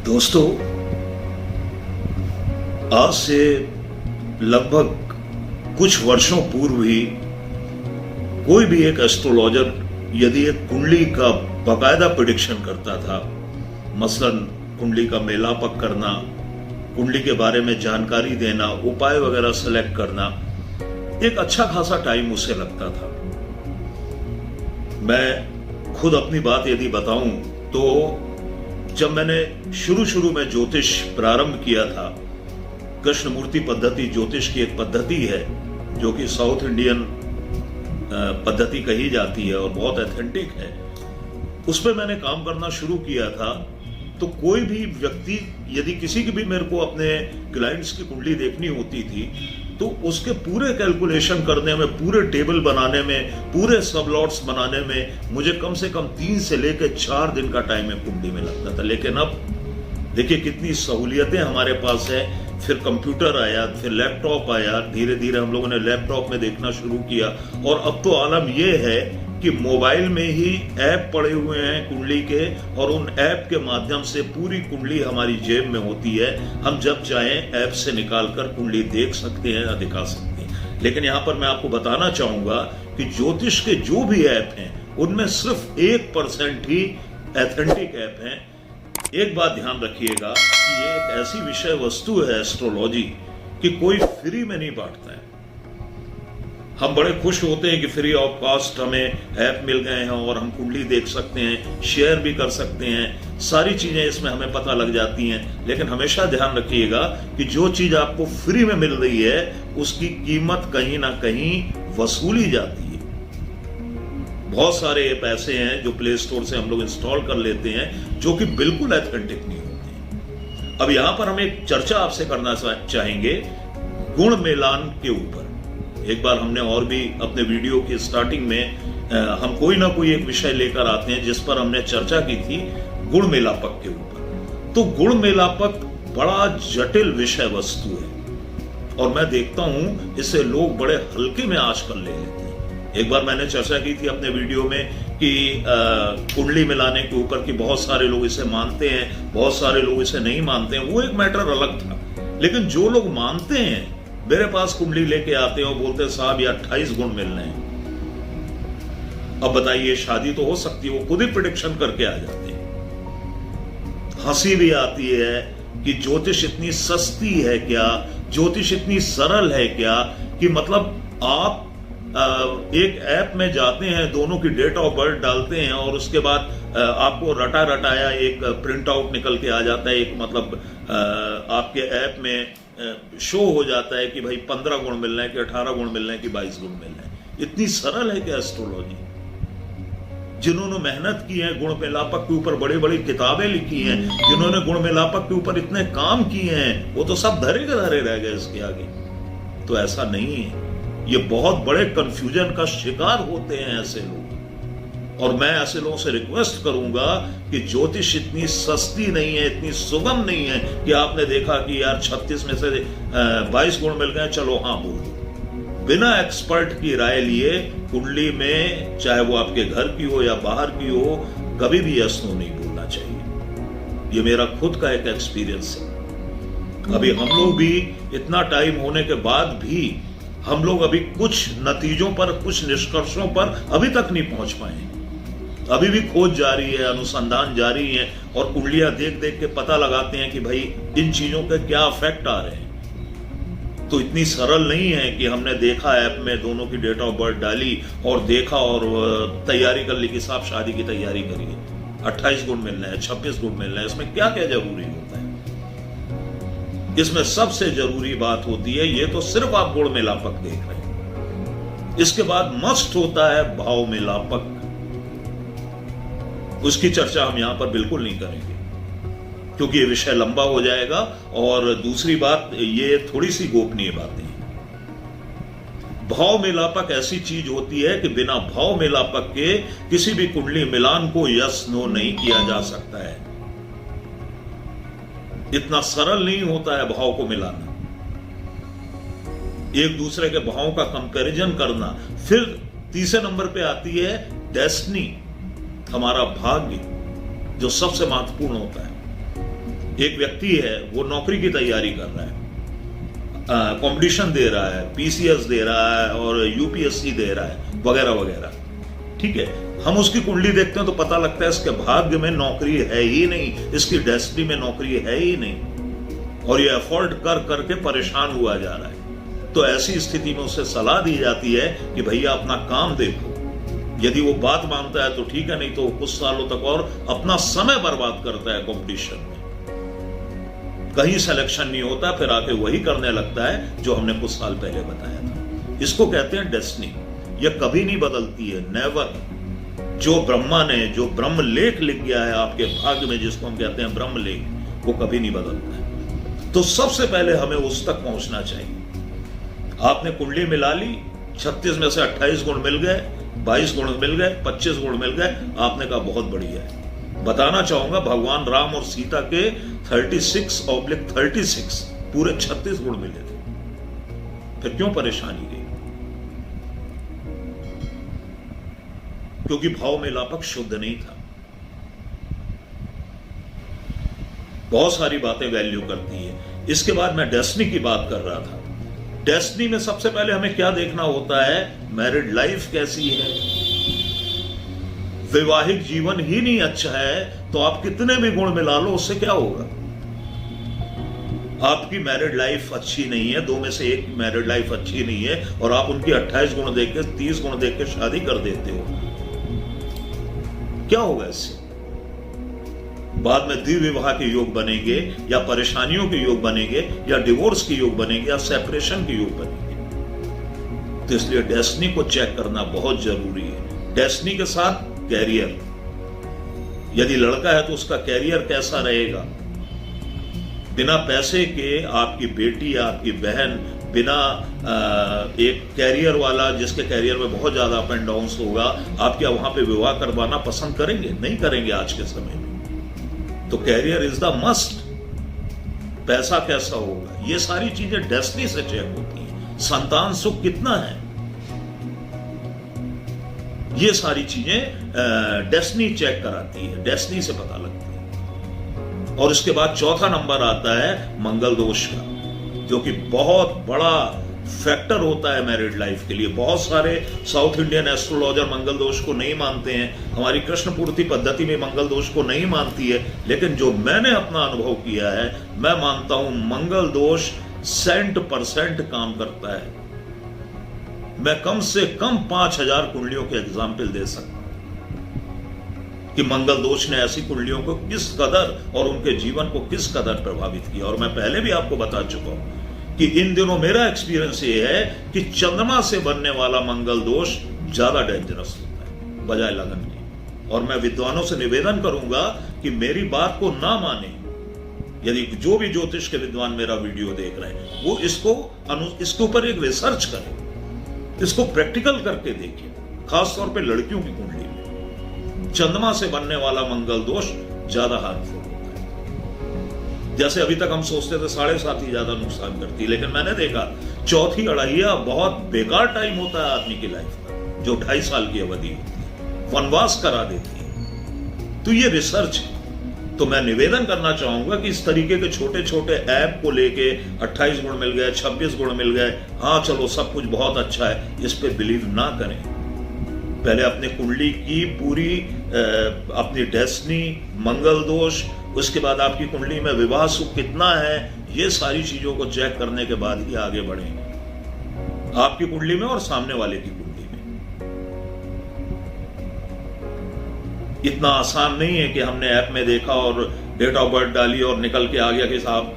दोस्तों, आज से लगभग कुछ वर्षों पूर्व ही कोई भी एक एस्ट्रोलॉजर यदि एक कुंडली का बाकायदा प्रेडिक्शन करता था, मसलन कुंडली का मेलापक करना, कुंडली के बारे में जानकारी देना, उपाय वगैरह सेलेक्ट करना, एक अच्छा खासा टाइम उसे लगता था। मैं खुद अपनी बात यदि बताऊं तो जब मैंने शुरू में ज्योतिष प्रारंभ किया था, कृष्णमूर्ति पद्धति ज्योतिष की एक पद्धति है जो कि साउथ इंडियन पद्धति कही जाती है और बहुत ऑथेंटिक है। उस पर मैंने काम करना शुरू किया था तो कोई भी व्यक्ति यदि किसी की भी मेरे को अपने क्लाइंट्स की कुंडली देखनी होती थी तो उसके पूरे कैलकुलेशन करने में, पूरे टेबल बनाने में, पूरे सब लॉट्स बनाने में मुझे कम से कम 3 से लेकर 4 दिन का टाइम है कुंडली में लगता था। लेकिन अब देखिए कितनी सहूलियतें हमारे पास है। फिर कंप्यूटर आया, फिर लैपटॉप आया, धीरे धीरे हम लोगों ने लैपटॉप में देखना शुरू किया और अब तो आलम यह है कि मोबाइल में ही ऐप पड़े हुए हैं कुंडली के और उन ऐप के माध्यम से पूरी कुंडली हमारी जेब में होती है। हम जब चाहें ऐप से निकालकर कुंडली देख सकते हैं या दिखा सकते हैं। लेकिन यहां पर मैं आपको बताना चाहूंगा कि ज्योतिष के जो भी ऐप हैं उनमें सिर्फ 1% ही एथेंटिक ऐप हैं। एक बात ध्यान रखिएगा कि ये एक ऐसी विषय वस्तु है एस्ट्रोलॉजी कि कोई फ्री में नहीं बांटता है। हम बड़े खुश होते हैं कि फ्री ऑफ कॉस्ट हमें ऐप मिल गए हैं और हम कुंडली देख सकते हैं, शेयर भी कर सकते हैं, सारी चीजें इसमें हमें पता लग जाती हैं। लेकिन हमेशा ध्यान रखिएगा कि जो चीज आपको फ्री में मिल रही है उसकी कीमत कहीं ना कहीं वसूली जाती है। बहुत सारे ऐप ऐसे हैं जो प्ले स्टोर से हम लोग इंस्टॉल कर लेते हैं जो कि बिल्कुल ऑथेंटिक नहीं होते। अब यहां पर हम एक चर्चा आपसे करना चाहेंगे गुण मेलान के ऊपर। एक बार हमने और भी अपने वीडियो के स्टार्टिंग में हम कोई ना कोई एक विषय लेकर आते हैं जिस पर हमने चर्चा की थी गुण मेलापक के ऊपर। तो गुण मेलापक बड़ा जटिल विषय वस्तु है और मैं देखता हूं इसे लोग बड़े हल्के में आजकल ले लेते हैं। एक बार मैंने चर्चा की थी अपने वीडियो में कि कुंडली मिलाने के ऊपर कि बहुत सारे लोग इसे मानते हैं, बहुत सारे लोग इसे नहीं मानते हैं, वो एक मैटर अलग था। लेकिन जो लोग मानते हैं मेरे पास कुंडली लेके आते हैं और बोलते हैं साहब ये 28 गुण मिल रहे हैं। अब बताइए, शादी तो हो सकती है, वो खुद ही प्रेडिक्शन करके आ जाते हैं। हंसी भी आती है कि ज्योतिष इतनी सस्ती है क्या, ज्योतिष इतनी सरल है क्या कि मतलब आप एक ऐप में जाते हैं, दोनों की डेट ऑफ बर्थ डालते हैं और उसके बाद आपको रटा रटाया एक प्रिंट आउट निकल के आ जाता है। एक मतलब आपके ऐप में शो हो जाता है कि भाई 15 गुण मिल रहे हैं कि 18 गुण मिल रहे हैं कि 22 गुण मिल रहे हैं। इतनी सरल है क्या एस्ट्रोलॉजी? जिन्होंने मेहनत की है गुण मेलापक के ऊपर, बड़ी बड़ी किताबें लिखी हैं, जिन्होंने गुण मेलापक के ऊपर इतने काम किए हैं, वो तो सब धरे के धरे रह गए इसके आगे। तो ऐसा नहीं है, ये बहुत बड़े कंफ्यूजन का शिकार होते हैं ऐसे लोग। और मैं ऐसे लोगों से रिक्वेस्ट करूंगा कि ज्योतिष इतनी सस्ती नहीं है, इतनी सुगम नहीं है कि आपने देखा कि यार 36 में से 22 गुण मिल गए, चलो हाँ बोल दो। बिना एक्सपर्ट की राय लिए कुंडली में, चाहे वो आपके घर की हो या बाहर की हो, कभी भी यस नो नहीं बोलना चाहिए। ये मेरा खुद का एक एक्सपीरियंस है। अभी हम लोग भी इतना टाइम होने के बाद भी हम लोग अभी कुछ नतीजों पर, कुछ निष्कर्षों पर अभी तक नहीं पहुंच पाए। अभी भी खोज जारी है, अनुसंधान जारी है और कुंडलियां देख देख के पता लगाते हैं कि भाई इन चीजों के क्या इफेक्ट आ रहे हैं। तो इतनी सरल नहीं है कि हमने देखा ऐप में, दोनों की डेट ऑफ बर्थ डाली और देखा और तैयारी कर ली कि साहब शादी की तैयारी करिए, 28 गुण मिल रहे हैं, 26 गुण मिल रहे हैं। इसमें क्या क्या जरूरी होता है? इसमें सबसे जरूरी बात होती है, ये तो सिर्फ आप गुण मेलापक देख रहे हैं, इसके बाद मस्ट होता है भाव मेलापक। उसकी चर्चा हम यहां पर बिल्कुल नहीं करेंगे क्योंकि ये विषय लंबा हो जाएगा। और दूसरी बात, ये थोड़ी सी गोपनीय बातें हैं। भाव मेलापक ऐसी चीज होती है कि बिना भाव मेलापक के किसी भी कुंडली मिलान को यस नो नहीं किया जा सकता है। इतना सरल नहीं होता है भाव को मिलाना, एक दूसरे के भावों का कंपैरिजन करना। फिर तीसरे नंबर पे आती है डेस्टिनी, हमारा भाग्य, जो सबसे महत्वपूर्ण होता है। एक व्यक्ति है, वो नौकरी की तैयारी कर रहा है, कंपटीशन दे रहा है, पीसीएस दे रहा है और यूपीएससी दे रहा है वगैरह वगैरह, ठीक है। हम उसकी कुंडली देखते हैं तो पता लगता है इसके भाग्य में नौकरी है ही नहीं, इसकी डेस्टिनी में नौकरी है ही नहीं, और ये अफोर्ड कर करके परेशान हुआ जा रहा है। तो ऐसी स्थिति में उसे सलाह दी जाती है कि भैया अपना काम देखो, यदि वो बात मानता है तो ठीक है, नहीं तो कुछ सालों तक और अपना समय बर्बाद करता है कंपटीशन में, कहीं सिलेक्शन नहीं होता, फिर आके वही करने लगता है जो हमने कुछ साल पहले बताया था। इसको कहते हैं डेस्टिनी। यह कभी नहीं बदलती है, नेवर। जो ब्रह्मा ने जो ब्रह्म लेख लिख गया है आपके भाग्य में, जिसको हम कहते हैं ब्रह्म लेख, वो कभी नहीं बदलता है। तो सबसे पहले हमें उस तक पहुंचना चाहिए। आपने कुंडली मिला ली, 36 में से 28 गुण मिल गए, 22 गुण मिल गए, 25 गुण मिल गए, आपने कहा बहुत बढ़िया है। बताना चाहूंगा भगवान राम और सीता के 36/36 पूरे 36 गुण मिले थे, फिर क्यों परेशानी गई? क्योंकि भाव में लापक शुद्ध नहीं था। बहुत सारी बातें वैल्यू करती है। इसके बाद मैं डेस्टिनी की बात कर रहा था। डेस्टिनी में सबसे पहले हमें क्या देखना होता है? मैरिड लाइफ कैसी है। वैवाहिक जीवन ही नहीं अच्छा है तो आप कितने भी गुण मिला लो, उससे क्या होगा? आपकी मैरिड लाइफ अच्छी नहीं है, 2 में से 1 मैरिड लाइफ अच्छी नहीं है, और आप उनकी 28 गुण देख के 30 गुण देख के शादी कर देते हो, क्या होगा इससे? बाद में द्विविवाह के योग बनेंगे, या परेशानियों के योग बनेंगे, या डिवोर्स के योग बनेंगे, या सेपरेशन के योग बनेंगे। तो इसलिए डेस्टिनी को चेक करना बहुत जरूरी है। डेस्टिनी के साथ कैरियर, यदि लड़का है तो उसका कैरियर कैसा रहेगा। बिना पैसे के आपकी बेटी या आपकी बहन, बिना एक कैरियर वाला जिसके कैरियर में बहुत ज्यादा अप एंड डाउन होगा, आप क्या वहां पे विवाह करवाना पसंद करेंगे? नहीं करेंगे आज के समय में। तो कैरियर इज द मस्ट। पैसा कैसा होगा, ये सारी चीजें डेस्टिनी से चेक होती है। संतान सुख कितना है, ये सारी चीजें डेस्टिनी चेक कराती है, डेस्टिनी से पता लगती है। और इसके बाद चौथा नंबर आता है मंगल दोष का, जो कि बहुत बड़ा फैक्टर होता है मैरिड लाइफ के लिए। बहुत सारे साउथ इंडियन एस्ट्रोलॉजर मंगल दोष को नहीं मानते हैं, हमारी कृष्णपूर्ति पद्धति में मंगल दोष को नहीं मानती है, लेकिन जो मैंने अपना अनुभव किया है, मैं मानता हूं मंगल दोष 100% काम करता है। मैं कम से कम 5000 कुंडलियों के एग्जाम्पल दे सकता हूं कि मंगल दोष ने ऐसी कुंडलियों को किस कदर और उनके जीवन को किस कदर प्रभावित किया। और मैं पहले भी आपको बता चुका हूं कि इन दिनों मेरा एक्सपीरियंस ये है कि चंद्रमा से बनने वाला मंगल दोष ज्यादा डेंजरस होता है बजाय लगन के। और मैं विद्वानों से निवेदन करूंगा कि मेरी बात को ना माने। यदि जो भी ज्योतिष के विद्वान मेरा वीडियो देख रहे हैं, वो इसके ऊपर एक रिसर्च करें, इसको प्रैक्टिकल करके देखिए। खासतौर पे लड़कियों की कुंडली में चंद्रमा से बनने वाला मंगल दोष ज्यादा हार्मफुल होता है। जैसे अभी तक हम सोचते थे 7.5 ही ज्यादा नुकसान करती है, लेकिन मैंने देखा चौथी अढ़ाइया बहुत बेकार टाइम होता है आदमी की लाइफ का, जो 2.5 साल की अवधि होती है, वनवास करा देती है। तो ये रिसर्च है। तो मैं निवेदन करना चाहूंगा कि इस तरीके के छोटे छोटे ऐप को लेके 28 गुण मिल गए, 26 गुण मिल गए, हाँ चलो सब कुछ बहुत अच्छा है, इस पे बिलीव ना करें। पहले अपने कुंडली की पूरी अपनी डेस्टिनी, मंगल दोष, उसके बाद आपकी कुंडली में विवाह सुख कितना है, ये सारी चीजों को चेक करने के बाद ही आगे बढ़ेंगे, आपकी कुंडली में और सामने वाले की कुंडली में। इतना आसान नहीं है कि हमने ऐप में देखा और डेट ऑफ बर्थ डाली और निकल के आ गया कि साहब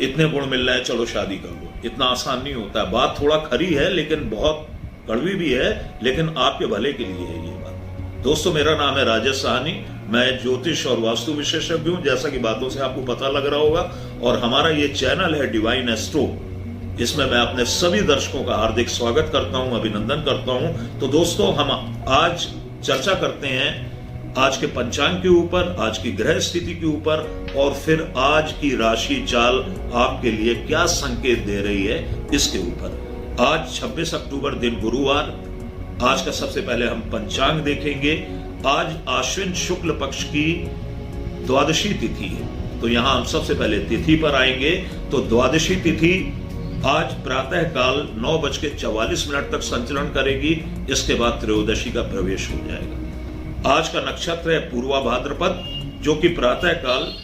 इतने गुण मिल रहे हैं, चलो शादी कर लो। इतना आसान नहीं होता है। बात थोड़ा खरी है, लेकिन बहुत कड़वी भी है, लेकिन आपके भले के लिए है ये बात। दोस्तों, मेरा नाम है राजेश साहनी, मैं ज्योतिष और वास्तु विशेषज्ञ हूं, जैसा कि बातों से आपको पता लग रहा होगा। और हमारा ये चैनल है डिवाइन एस्ट्रो, इसमें मैं अपने सभी दर्शकों का हार्दिक स्वागत करता हूं, अभिनंदन करता हूं। तो दोस्तों, हम आज चर्चा करते हैं आज के पंचांग के ऊपर, आज की ग्रह स्थिति के ऊपर, और फिर आज की राशि चाल आपके लिए क्या संकेत दे रही है इसके ऊपर। आज 26 अक्टूबर दिन गुरुवार। आज का सबसे पहले हम पंचांग देखेंगे। आज आश्विन शुक्ल पक्ष की द्वादशी तिथि है। तो यहां हम सबसे पहले तिथि पर आएंगे। तो द्वादशी तिथि आज प्रातः काल 9:44 तक संचरण करेगी। इसके बाद त्रयोदशी का प्रवेश हो जाएगा। आज का नक्षत्र है पूर्वा भाद्रपद, जो कि प्रातः काल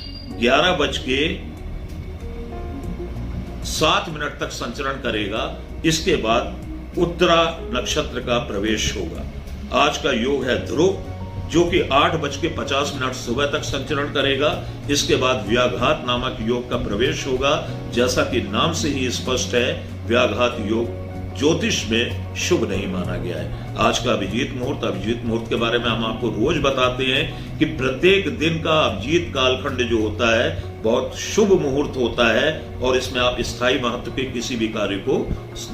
11:07 तक संचरण करेगा। इसके बाद उत्तरा नक्षत्र का प्रवेश होगा। आज का योग है ध्रुव, जो कि 8:50 सुबह तक संचरण करेगा। इसके बाद व्याघात नामक योग का प्रवेश होगा। जैसा कि नाम से ही स्पष्ट है, व्याघात योग ज्योतिष में शुभ नहीं माना गया है। आज का अभिजीत मुहूर्त के बारे में हम आपको रोज बताते हैं कि प्रत्येक दिन का अभिजीत कालखंड जो होता है बहुत शुभ मुहूर्त होता है और इसमें आप स्थायी महत्व के किसी भी कार्य को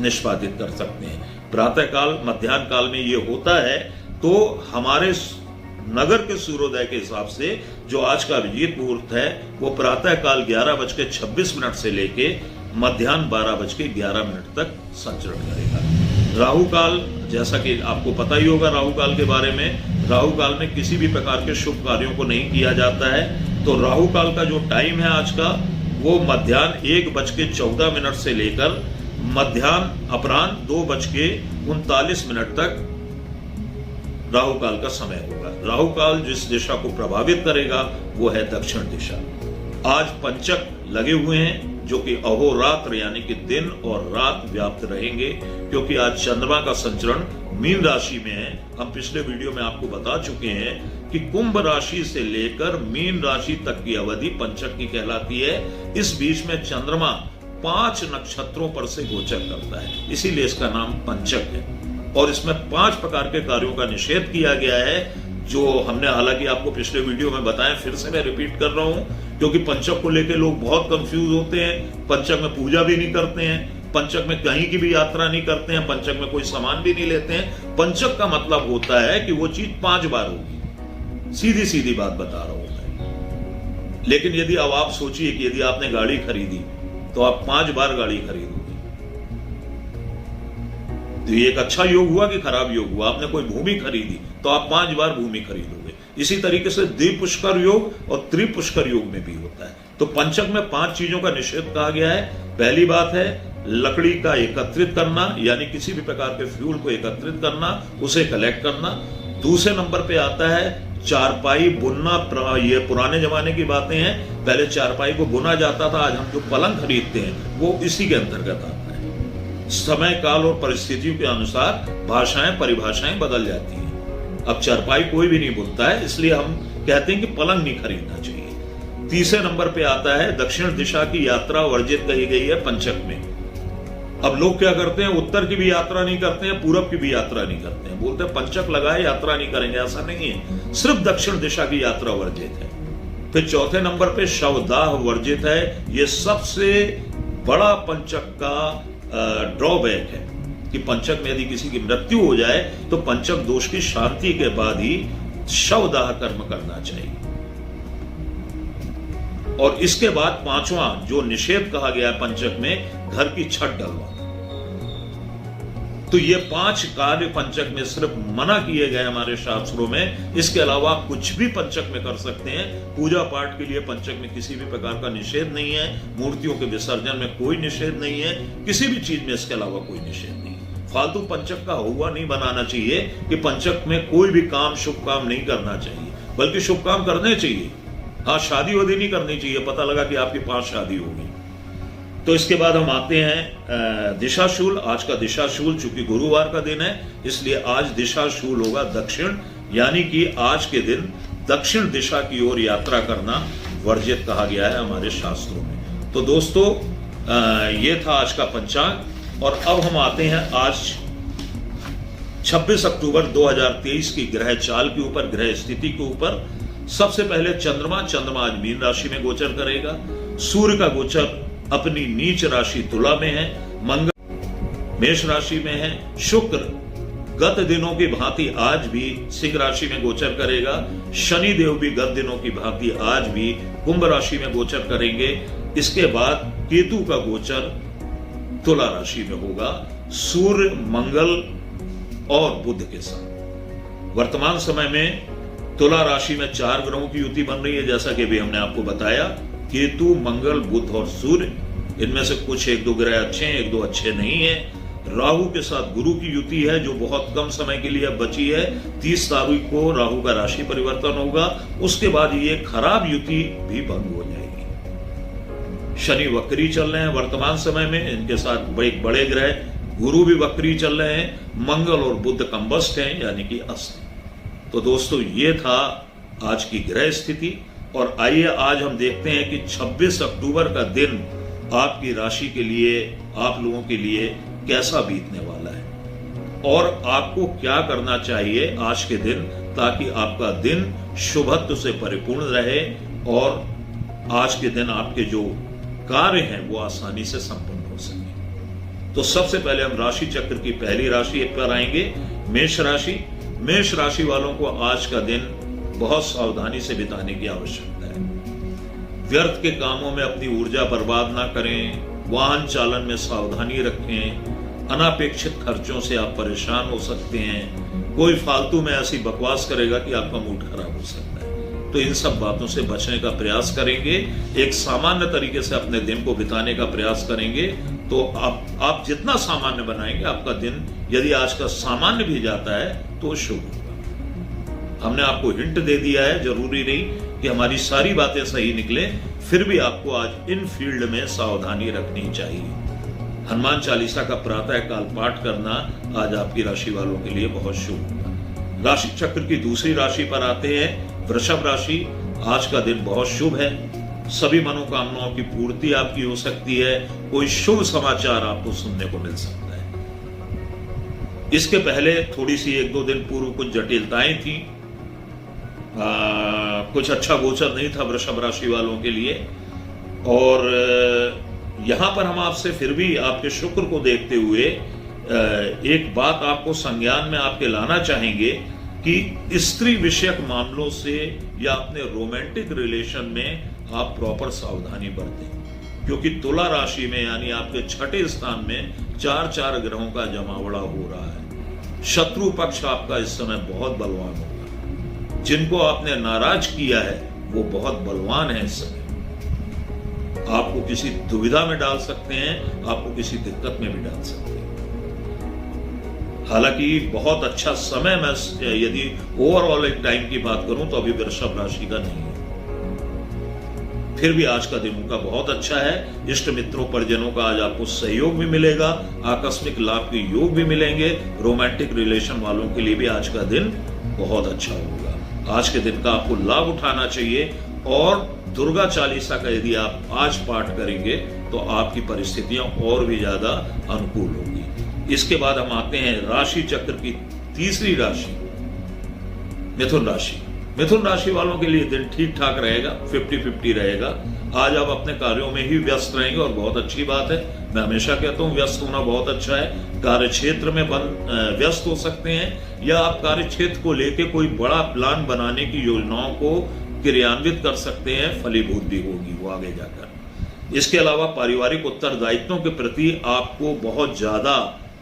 निष्पादित कर सकते हैं। प्रातः काल मध्याह्न काल में ये होता है। तो हमारे नगर के सूर्योदय के हिसाब से जो आज का अभिजीत मुहूर्त है वो प्रातः काल 11:26 से लेके मध्याह्न 12:11 तक संचरण करेगा। राहु काल, जैसा कि आपको पता ही होगा राहु काल के बारे में, राहु काल में किसी भी प्रकार के शुभ कार्यों को नहीं किया जाता है। तो राहु काल का जो टाइम है आज का, वो मध्याह्न 1:14 से लेकर मध्याह्न अपराह्न 2:39 तक राहु काल का समय होगा। राहु काल जिस दिशा को प्रभावित करेगा वो है दक्षिण दिशा। आज पंचक लगे हुए हैं, जो कि अहोरात्र यानी कि दिन और रात व्याप्त रहेंगे, क्योंकि आज चंद्रमा का संचरण मीन राशि में है। हम पिछले वीडियो में आपको बता चुके हैं कि कुंभ राशि से लेकर मीन राशि तक की अवधि पंचक की कहलाती है। इस बीच में चंद्रमा 5 नक्षत्रों पर से गोचर करता है, इसीलिए इसका नाम पंचक है। और इसमें 5 प्रकार के कार्यों का निषेध किया गया है, जो हमने हालांकि आपको पिछले वीडियो में बताया, फिर से मैं रिपीट कर रहा हूं, क्योंकि पंचक को लेकर लोग बहुत कंफ्यूज होते हैं। पंचक में पूजा भी नहीं करते हैं, पंचक में कहीं की भी यात्रा नहीं करते हैं, पंचक में कोई सामान भी नहीं लेते हैं। पंचक का मतलब होता है कि वो चीज 5 बार होगी। सीधी सीधी बात बता रहा हूं मैं। लेकिन यदि अब आप सोचिए कि यदि आपने गाड़ी खरीदी तो आप 5 बार गाड़ी खरीदोगे, तो ये एक अच्छा योग हुआ कि खराब योग हुआ? आपने कोई भूमि खरीदी तो आप 5 बार भूमि खरीदोगे। इसी तरीके से द्विपुष्कर योग और त्रिपुष्कर योग में भी होता है। तो पंचक में 5 चीजों का निषेध कहा गया है। पहली बात है लकड़ी का एकत्रित करना, यानी किसी भी प्रकार के फ्यूल को एकत्रित करना, उसे कलेक्ट करना। दूसरे नंबर पे आता है चारपाई बुनना। ये पुराने जमाने की बातें हैं, पहले चारपाई को बुना जाता था। आज हम जो पलंग खरीदते हैं वो इसी के अंतर्गत आता है। समय काल और परिस्थितियों के अनुसार भाषाएं परिभाषाएं बदल जाती हैं। अब चारपाई कोई भी नहीं बुनता है, इसलिए हम कहते हैं कि पलंग नहीं खरीदना चाहिए। तीसरे नंबर पे आता है दक्षिण दिशा की यात्रा वर्जित कही गई है पंचक में। अब लोग क्या करते हैं, उत्तर की भी यात्रा नहीं करते हैं, पूरब की भी यात्रा नहीं करते हैं, बोलते हैं पंचक लगाए यात्रा नहीं करेंगे। ऐसा नहीं है, सिर्फ दक्षिण दिशा की यात्रा वर्जित है। फिर चौथे नंबर पे शवदाह वर्जित है। यह सबसे बड़ा पंचक का ड्रॉबैक है कि पंचक में यदि किसी की मृत्यु हो जाए तो पंचक दोष की शांति के बाद ही शवदाह कर्म करना चाहिए। और इसके बाद 5वां जो निषेध कहा गया पंचक में, घर की छत डलवाना। तो ये 5 कार्य पंचक में सिर्फ मना किए गए हमारे शास्त्रों में। इसके अलावा कुछ भी पंचक में कर सकते हैं। पूजा पाठ के लिए पंचक में किसी भी प्रकार का निषेध नहीं है। मूर्तियों के विसर्जन में कोई निषेध नहीं है। किसी भी चीज में इसके अलावा कोई निषेध नहीं है। फालतू पंचक का हुआ नहीं बनाना चाहिए कि पंचक में कोई भी काम शुभ काम नहीं करना चाहिए, बल्कि शुभ काम करने चाहिए। हाँ, शादी वादी नहीं करनी चाहिए। पता लगा कि आपकी 5 शादी होगी। तो इसके बाद हम आते हैं दिशाशूल। आज का दिशाशूल, चूंकि गुरुवार का दिन है इसलिए आज दिशाशूल होगा दक्षिण, यानी कि आज के दिन दक्षिण दिशा की ओर यात्रा करना वर्जित कहा गया है हमारे शास्त्रों में। तो दोस्तों ये था आज का पंचांग। और अब हम आते हैं आज 26 अक्टूबर 2023 की ग्रह चाल के ऊपर, ग्रह स्थिति के ऊपर। सबसे पहले चंद्रमा आज मीन राशि में गोचर करेगा। सूर्य का गोचर अपनी नीच राशि तुला में है। मंगल मेष राशि में है। शुक्र गत दिनों की भांति आज भी सिंह राशि में गोचर करेगा। शनि देव भी गत दिनों की भांति आज भी कुंभ राशि में गोचर करेंगे। इसके बाद केतु का गोचर तुला राशि में होगा, सूर्य मंगल और बुध के साथ। वर्तमान समय में तुला राशि में 4 ग्रहों की युति बन रही है, जैसा कि भी हमने आपको बताया। केतु, मंगल, बुध और सूर्य, इनमें से कुछ 1-2 ग्रह अच्छे हैं, 1-2 अच्छे नहीं है। राहु के साथ गुरु की युति है जो बहुत कम समय के लिए बची है। 30 तारीख को राहु का राशि परिवर्तन होगा, उसके बाद ये खराब युति भी भंग हो जाएगी। शनि वक्री चल रहे हैं वर्तमान समय में, इनके साथ एक बड़े ग्रह गुरु भी वक्री चल रहे हैं। मंगल और बुध कंबस्ट हैं, यानी कि अस्त। तो दोस्तों ये था आज की ग्रह स्थिति। और आइए आज हम देखते हैं कि 26 अक्टूबर का दिन आपकी राशि के लिए, आप लोगों के लिए कैसा बीतने वाला है और आपको क्या करना चाहिए आज के दिन, ताकि आपका दिन शुभत्व से परिपूर्ण रहे और आज के दिन आपके जो कार्य हैं वो आसानी से संपन्न हो सके। तो सबसे पहले हम राशि चक्र की पहली राशि पर आएंगे, मेष राशि। मेष राशि वालों को आज का दिन बहुत सावधानी से बिताने की आवश्यकता है। व्यर्थ के कामों में अपनी ऊर्जा बर्बाद ना करें, वाहन चालन में सावधानी रखें, अनापेक्षित खर्चों से आप परेशान हो सकते हैं, कोई फालतू में ऐसी बकवास करेगा कि आपका मूड खराब हो सकता है। तो इन सब बातों से बचने का प्रयास करेंगे, एक सामान्य तरीके से अपने दिन को बिताने का प्रयास करेंगे, तो आप जितना सामान्य बनाएंगे आपका दिन, यदि आज का सामान्य भी जाता है तो शुभ होगा। हमने आपको हिंट दे दिया है, जरूरी नहीं कि हमारी सारी बातें सही निकले, फिर भी आपको आज इन फील्ड में सावधानी रखनी चाहिए। हनुमान चालीसा का प्रातः काल पाठ करना आज आपकी राशि वालों के लिए बहुत शुभ होगा। राशि चक्र की दूसरी राशि पर आते हैं, वृषभ राशि। आज का दिन बहुत शुभ है, सभी मनोकामनाओं की पूर्ति आपकी हो सकती है, कोई शुभ समाचार आपको सुनने को मिल सकता है। इसके पहले थोड़ी सी 1-2 दिन पूर्व कुछ जटिलताएं थी, कुछ अच्छा गोचर नहीं था वृषभ राशि वालों के लिए। और यहां पर हम आपसे फिर भी आपके शुक्र को देखते हुए एक बात आपको संज्ञान में आपके लाना चाहेंगे कि स्त्री विषयक मामलों से या अपने रोमांटिक रिलेशन में आप प्रॉपर सावधानी बरतें, क्योंकि तुला राशि में यानी आपके 6ठे स्थान में 4 ग्रहों का जमावड़ा हो रहा है। शत्रु पक्ष आपका इस समय बहुत बलवान होगा, जिनको आपने नाराज किया है वो बहुत बलवान है। इस समय आपको किसी दुविधा में डाल सकते हैं, आपको किसी दिक्कत में भी डाल सकते हैं। हालांकि बहुत अच्छा समय, मैं यदि ओवरऑल एक टाइम की बात करूं तो अभी वृषभ राशि का नहीं है, फिर भी आज का दिन उनका बहुत अच्छा है। इष्ट मित्रों परिजनों का आज आपको सहयोग भी मिलेगा, आकस्मिक लाभ के योग भी मिलेंगे। रोमांटिक रिलेशन वालों के लिए भी आज का दिन बहुत अच्छा होगा। आज के दिन का आपको लाभ उठाना चाहिए और दुर्गा चालीसा का यदि आप आज पाठ करेंगे तो आपकी परिस्थितियां और भी ज्यादा अनुकूल होगी। इसके बाद हम आते हैं राशि चक्र की तीसरी राशि, मिथुन राशि। मिथुन राशि वालों के लिए दिन ठीक ठाक रहेगा, 50-50 रहेगा। आज आप अपने कार्यों में ही व्यस्त रहेंगे और बहुत अच्छी बात है। मैं हमेशा कहता हूं व्यस्त होना बहुत अच्छा है। कार्य क्षेत्र में व्यस्त हो सकते हैं या आप कार्य क्षेत्र को लेकर कोई बड़ा प्लान बनाने की योजनाओं को क्रियान्वित कर सकते हैं, फलीभूत भी होगी वो आगे जाकर। इसके अलावा पारिवारिक उत्तरदायित्वों के प्रति आपको बहुत ज्यादा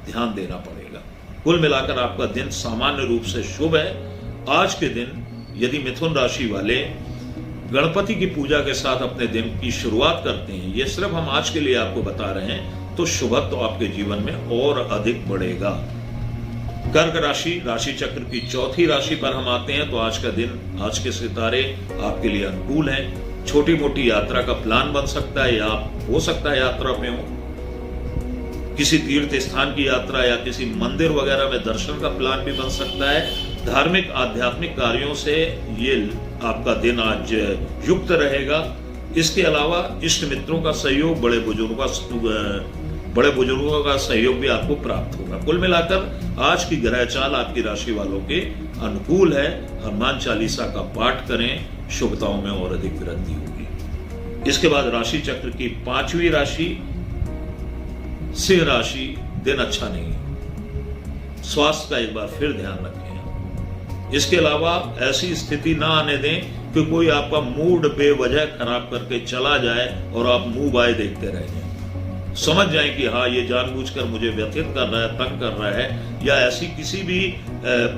ध्यान देना पड़ेगा। कुल मिलाकर आपका दिन सामान्य रूप से शुभ है। आज के दिन यदि मिथुन राशि वाले गणपति की पूजा के साथ अपने दिन की शुरुआत करते हैं, ये सिर्फ हम आज के लिए आपको बता रहे हैं, तो शुभत्व तो आपके जीवन में और अधिक बढ़ेगा। कर्क राशि, राशि चक्र की चौथी राशि पर हम आते हैं। तो आज का दिन, आज के सितारे आपके लिए अनुकूल हैं। छोटी मोटी यात्रा का प्लान बन सकता है या आप हो सकता है यात्रा में हो, किसी तीर्थ स्थान की यात्रा या किसी मंदिर वगैरह में दर्शन का प्लान भी बन सकता है। धार्मिक आध्यात्मिक कार्यों से ये आपका दिन आज युक्त रहेगा। इसके अलावा इष्ट मित्रों का सहयोग, बड़े बुजुर्गों का सहयोग भी आपको प्राप्त होगा। कुल मिलाकर आज की ग्रह चाल आपकी राशि वालों के अनुकूल है। हनुमान चालीसा का पाठ करें, शुभताओं में और अधिक वृद्धि होगी। इसके बाद राशि चक्र की 5वीं राशि सिंह राशि। दिन अच्छा नहीं है, स्वास्थ्य का एक बार फिर ध्यान रखें। इसके अलावा ऐसी स्थिति ना आने दें कि कोई आपका मूड बेवजह खराब करके चला जाए और आप मुंह बाय देखते रह जाएं। समझ जाएं कि हाँ, ये जानबूझकर मुझे व्यथित कर रहा है, तंग कर रहा है, या ऐसी किसी भी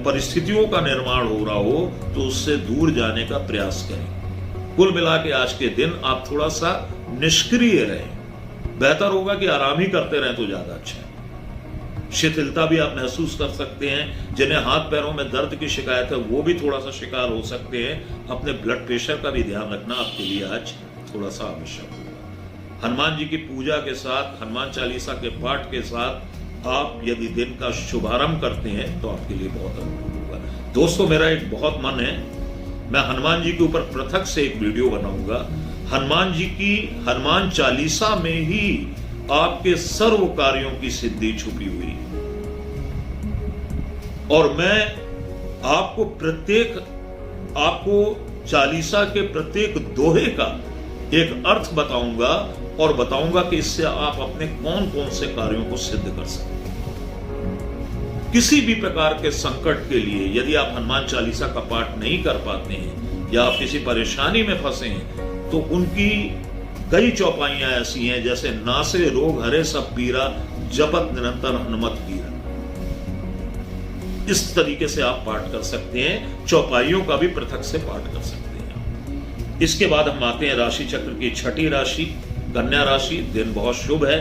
परिस्थितियों का निर्माण हो रहा हो तो उससे दूर जाने का प्रयास करें। कुल मिला के आज के दिन आप थोड़ा सा निष्क्रिय रहें, बेहतर होगा कि आराम ही करते रहें तो ज्यादा अच्छा है। शिथिलता भी आप महसूस कर सकते हैं। जिन्हें हाथ पैरों में दर्द की शिकायत है वो भी थोड़ा सा शिकार हो सकते हैं। अपने ब्लड प्रेशर का भी ध्यान रखना आपके लिए आज थोड़ा सा आवश्यक होगा। हनुमान जी की पूजा के साथ, हनुमान चालीसा के पाठ के साथ आप यदि दिन का शुभारंभ करते हैं तो आपके लिए बहुत अनुकूल होगा। दोस्तों, मेरा एक बहुत मन है, मैं हनुमान जी के ऊपर पृथक से एक वीडियो बनाऊंगा। हनुमान जी की हनुमान चालीसा में ही आपके सर्व कार्यों की सिद्धि छुपी हुई है और मैं आपको चालीसा के प्रत्येक दोहे का एक अर्थ बताऊंगा और बताऊंगा कि इससे आप अपने कौन कौन से कार्यों को सिद्ध कर सकते हैं। किसी भी प्रकार के संकट के लिए यदि आप हनुमान चालीसा का पाठ नहीं कर पाते हैं या आप किसी परेशानी में फंसे हैं तो उनकी कई चौपाइयां ऐसी हैं, जैसे नासे रोग हरे सब पीरा, जपत निरंतर हनुमत पीरा। इस तरीके से आप पाठ कर सकते हैं। चौपाइयों का भी पृथक से पाठ कर सकते हैं। इसके बाद हम आते हैं राशि चक्र की छठी राशि, कन्या राशि। दिन बहुत शुभ है,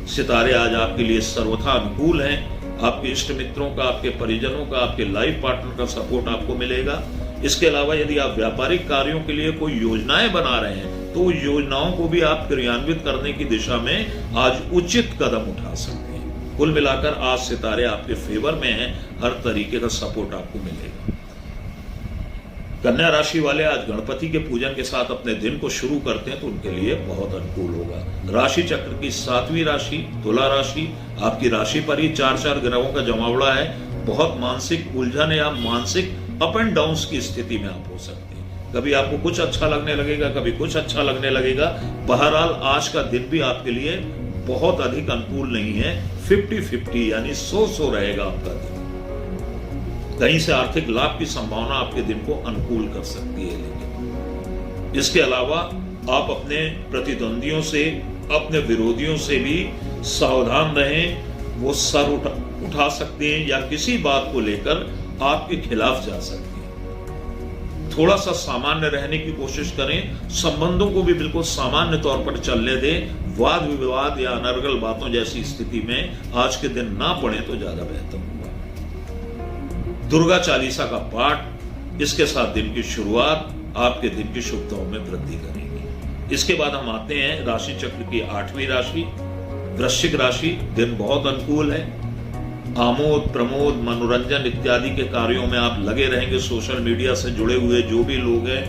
सितारे आज आपके लिए सर्वथा अनुकूल हैं। आपके इष्ट मित्रों का, आपके परिजनों का, आपके लाइफ पार्टनर का सपोर्ट आपको मिलेगा। इसके अलावा यदि आप व्यापारिक कार्यों के लिए कोई योजनाएं बना रहे हैं तो योजनाओं को भी आप क्रियान्वित करने की दिशा में आज उचित कदम उठा सकते हैं। कुल मिलाकर आज सितारे आपके फेवर में हैं, हर तरीके का सपोर्ट आपको मिलेगा। कन्या राशि वाले आज गणपति के पूजन के साथ अपने दिन को शुरू करते हैं तो उनके लिए बहुत अनुकूल होगा। राशि चक्र की 7वीं राशि तुला राशि, आपकी राशि पर ही 4 ग्रहों का जमावड़ा है। बहुत मानसिक उलझन या मानसिक अप एंड डाउन की स्थिति में आप हो सकते हैं। कभी आपको कुछ अच्छा लगने लगेगा, कभी कुछ अच्छा लगने लगेगा। बहरहाल आज का दिन भी आपके लिए बहुत अधिक अनुकूल नहीं है। 50-50 यानी 100 रहेगा आपका दिन। कहीं से आर्थिक लाभ की संभावना आपके दिन को अनुकूल कर सकती है, लेकिन इसके अलावा आप अपने प्रतिद्वंदियों से, अपने विरोधियों से भी सावधान रहें। वो सर उठा सकते हैं या किसी बात को लेकर आपके खिलाफ जा सकते हैं। थोड़ा सा सामान्य रहने की कोशिश करें। संबंधों को भी बिल्कुल सामान्य तौर पर चलने दें। वाद विवाद या अनर्गल बातों जैसी स्थिति में आज के दिन ना पड़े तो ज्यादा बेहतर होगा। दुर्गा चालीसा का पाठ, इसके साथ दिन की शुरुआत आपके दिन की शुभताओं में वृद्धि करेगी। इसके बाद हम आते हैं राशि चक्र की 8वीं राशि वृश्चिक राशि। दिन बहुत अनुकूल है। आमोद प्रमोद मनोरंजन इत्यादि के कार्यों में आप लगे रहेंगे। सोशल मीडिया से जुड़े हुए जो भी लोग हैं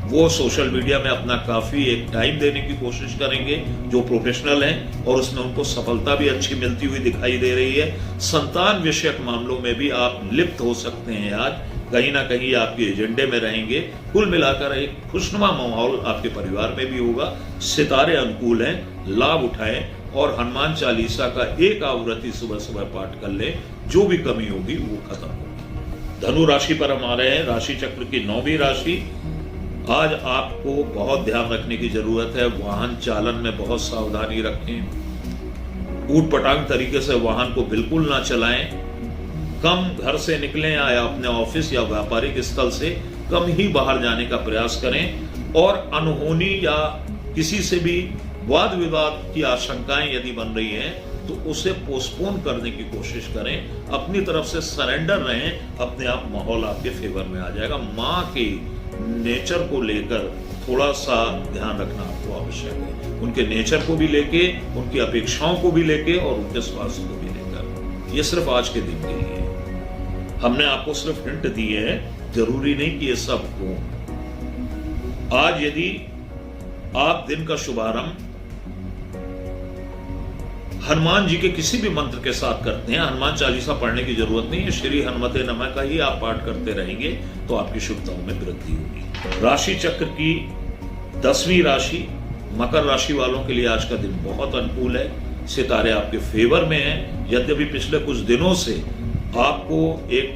वो सोशल मीडिया में अपना काफी एक टाइम देने की कोशिश करेंगे, जो प्रोफेशनल हैं, और उसमें उनको सफलता भी अच्छी मिलती हुई दिखाई दे रही है। संतान विषयक मामलों में भी आप लिप्त हो सकते हैं। आज कहीं ना कहीं आपके एजेंडे में रहेंगे। कुल मिलाकर एक खुशनुमा माहौल आपके परिवार में भी होगा। सितारे अनुकूल हैं, लाभ उठाएं और हनुमान चालीसा का एक आवृत्ति सुबह सुबह पाठ कर ले। जो भी कमी होगी वो खत्म होगी। धनु राशि पर हम आ रहे हैं। राशि चक्र की 9वीं राशि। आज आपको बहुत ध्यान रखने की जरूरत है। वाहन चालन में बहुत सावधानी रखें। ऊट पटांग तरीके से वाहन को बिल्कुल ना चलाएं। कम घर से निकलें या अपने ऑफिस या व्यापारिक स्थल से कम ही बाहर जाने का प्रयास करें। और अनहोनी या किसी से भी वाद विवाद की आशंकाएं यदि बन रही हैं तो उसे पोस्टपोन करने की कोशिश करें। अपनी तरफ से सरेंडर रहें, अपने आप माहौल आपके फेवर में आ जाएगा। माँ के नेचर को लेकर थोड़ा सा ध्यान रखना आपको आवश्यक है। उनके नेचर को भी लेके, उनकी अपेक्षाओं को भी लेके और उनके स्वास्थ्य को भी लेकर। ये सिर्फ आज के दिन के लिए हमने आपको सिर्फ हिंट दी है, जरूरी नहीं कि ये सब हो। आज यदि आप दिन का शुभारंभ हनुमान जी के किसी भी मंत्र के साथ करते हैं, हनुमान चालीसा पढ़ने की जरूरत नहीं है, श्री हनुमते नमः का ही आप पाठ करते रहेंगे तो आपकी शुभताओं में वृद्धि होगी। राशि चक्र की 10वीं राशि मकर राशि वालों के लिए आज का दिन बहुत अनुकूल है। सितारे आपके फेवर में हैं। यद्यपि पिछले कुछ दिनों से आपको एक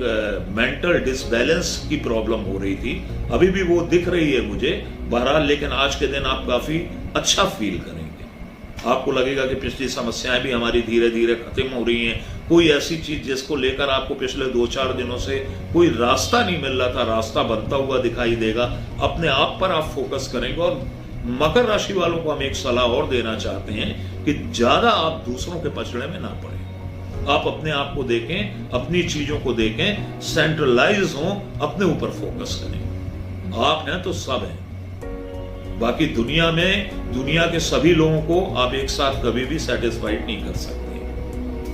मेंटल डिसबैलेंस की प्रॉब्लम हो रही थी, अभी भी वो दिख रही है मुझे। बहरहाल लेकिन आज के दिन आप काफी अच्छा फील करेंगे। आपको लगेगा कि पिछली समस्याएं भी हमारी धीरे धीरे खत्म हो रही हैं, कोई ऐसी चीज जिसको लेकर आपको पिछले 2-4 दिनों से कोई रास्ता नहीं मिल रहा था, रास्ता बनता हुआ दिखाई देगा। अपने आप पर आप फोकस करेंगे। और मकर राशि वालों को हम एक सलाह और देना चाहते हैं कि ज्यादा आप दूसरों के पचड़े में ना पड़े। आप अपने आप को देखें, अपनी चीजों को देखें, सेंट्रलाइज हों, अपने ऊपर फोकस करें। आप हैं तो सब हैं। बाकी दुनिया में दुनिया के सभी लोगों को आप एक साथ कभी भी सेटिस्फाइड नहीं कर सकते।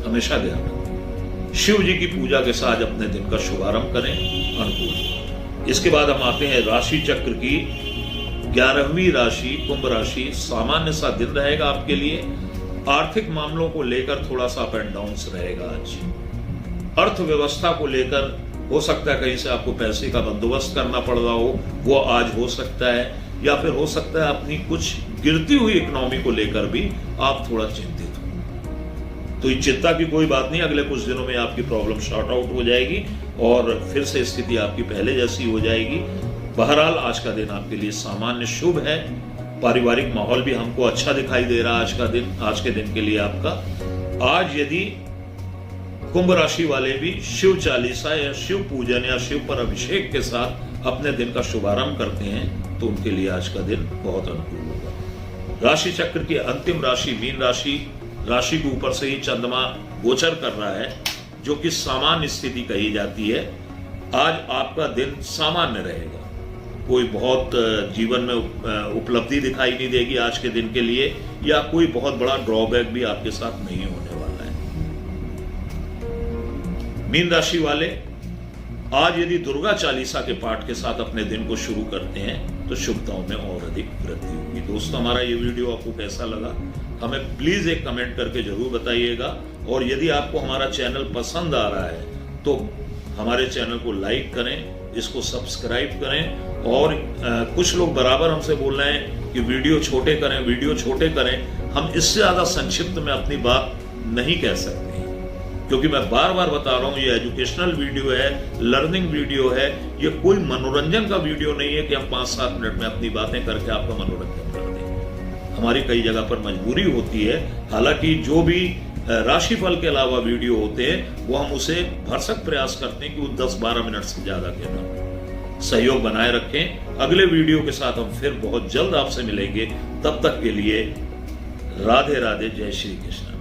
हमेशा ध्यान रखें। शिव जी की पूजा के साथ अपने दिन का शुभारंभ करें, अनुकूल। इसके बाद हम आते हैं राशि चक्र की 11वीं राशि कुंभ राशि। सामान्य सा दिन रहेगा आपके लिए। आर्थिक मामलों को लेकर थोड़ा सा अप एंड डाउन रहेगा आज। अर्थव्यवस्था को लेकर हो सकता है कहीं से आपको पैसे का बंदोबस्त करना पड़ रहा हो, वो आज हो सकता है। या फिर हो सकता है अपनी कुछ गिरती हुई इकोनॉमी को लेकर भी आप थोड़ा चिंतित हो। तो ये चिंता की कोई बात नहीं, अगले कुछ दिनों में आपकी प्रॉब्लम शॉर्ट आउट हो जाएगी और फिर से स्थिति आपकी पहले जैसी हो जाएगी। बहरहाल आज का दिन आपके लिए सामान्य शुभ है। पारिवारिक माहौल भी हमको अच्छा दिखाई दे रहा है आज के दिन के लिए आपका। आज यदि कुंभ राशि वाले भी शिव चालीसा या शिव पूजन या शिव पर अभिषेक के साथ अपने दिन का शुभारंभ करते हैं तो उनके लिए आज का दिन बहुत अनुकूल होगा। राशि चक्र की अंतिम राशि मीन राशि। राशि के ऊपर से ही चंद्रमा गोचर कर रहा है, जो कि सामान्य स्थिति कही जाती है। आज आपका दिन सामान्य रहेगा। कोई बहुत जीवन में उपलब्धि दिखाई नहीं देगी आज के दिन के लिए, या कोई बहुत बड़ा ड्रॉबैक भी आपके साथ नहीं होने वाला है। मीन राशि वाले आज यदि दुर्गा चालीसा के पाठ के साथ अपने दिन को शुरू करते हैं तो शुभताओं में और अधिक वृद्धि होगी। दोस्तों, हमारा ये वीडियो आपको कैसा लगा हमें प्लीज एक कमेंट करके जरूर बताइएगा। और यदि आपको हमारा चैनल पसंद आ रहा है तो हमारे चैनल को लाइक करें, इसको सब्सक्राइब करें। और कुछ लोग बराबर हमसे बोल रहे हैं कि वीडियो छोटे करें। हम इससे ज्यादा संक्षिप्त में अपनी बात नहीं कह सकते, क्योंकि मैं बार बार बता रहा हूं ये एजुकेशनल वीडियो है, लर्निंग वीडियो है। ये कोई मनोरंजन का वीडियो नहीं है कि हम 5-7 मिनट में अपनी बातें करके आपका मनोरंजन कर दें। हमारी कई जगह पर मजबूरी होती है। हालांकि जो भी राशिफल के अलावा वीडियो होते हैं वो हम उसे भरसक प्रयास करते हैं कि वो 10-12 मिनट से ज्यादा के ना। सहयोग बनाए रखें। अगले वीडियो के साथ हम फिर बहुत जल्द आपसे मिलेंगे। तब तक के लिए राधे राधे, जय श्री कृष्ण।